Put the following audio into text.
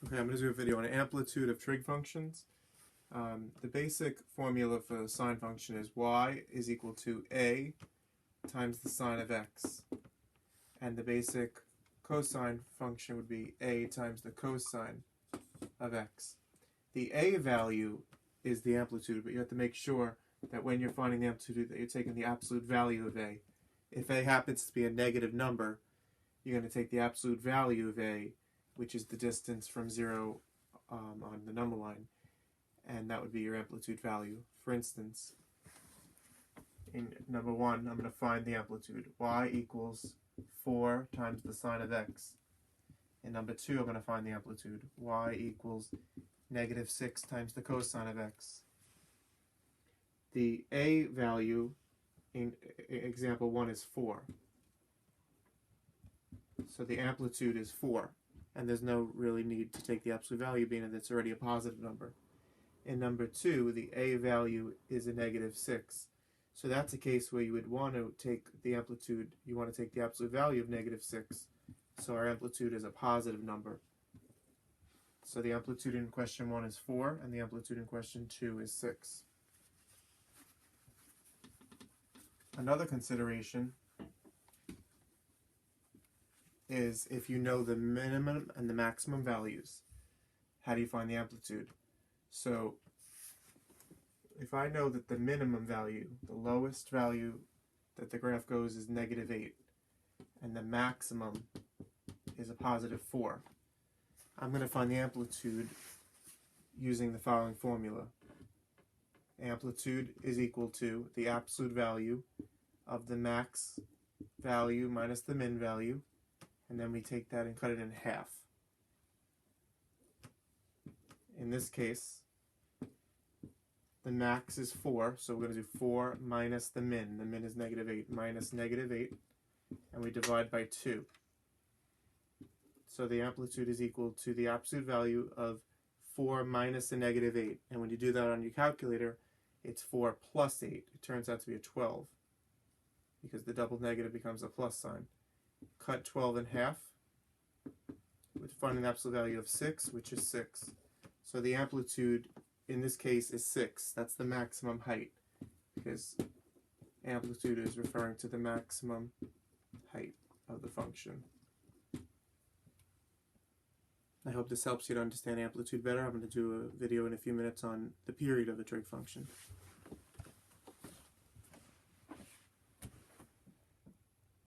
Okay, I'm going to do a video on amplitude of trig functions. The basic formula for a sine function is y is equal to a times the sine of x. And the basic cosine function would be a times the cosine of x. The a value is the amplitude, but you have to make sure that when you're finding the amplitude that you're taking the absolute value of a. If a happens to be a negative number, you're going to take the absolute value of a, which is the distance from 0 on the number line, and that would be your amplitude value. For instance, in number 1, I'm going to find the amplitude. Y equals 4 times the sine of x. In number 2, I'm going to find the amplitude. Y equals negative 6 times the cosine of x. The a value in example 1 is 4. So the amplitude is 4. And there's no really need to take the absolute value, being that it's already a positive number. In number 2, the a value is a negative 6. So that's a case where you would want to take the amplitude, you want to take the absolute value of negative 6. So our amplitude is a positive number. So the amplitude in question 1 is 4, and the amplitude in question 2 is 6. Another consideration is if you know the minimum and the maximum values, how do you find the amplitude? So if I know that the minimum value, the lowest value that the graph goes is negative 8, and the maximum is a positive 4, I'm going to find the amplitude using the following formula. Amplitude is equal to the absolute value of the max value minus the min value, and then we take that and cut it in half. In this case, the max is 4, so we're going to do 4 minus the min. The min is negative 8 minus negative 8, and we divide by 2. So the amplitude is equal to the absolute value of 4 minus the negative 8. And when you do that on your calculator, it's 4 plus 8. It turns out to be a 12, because the double negative becomes a plus sign. Cut 12 in half, we're finding the absolute value of 6, which is 6. So the amplitude in this case is 6. That's the maximum height, because amplitude is referring to the maximum height of the function. I hope this helps you to understand amplitude better. I'm going to do a video in a few minutes on the period of the trig function.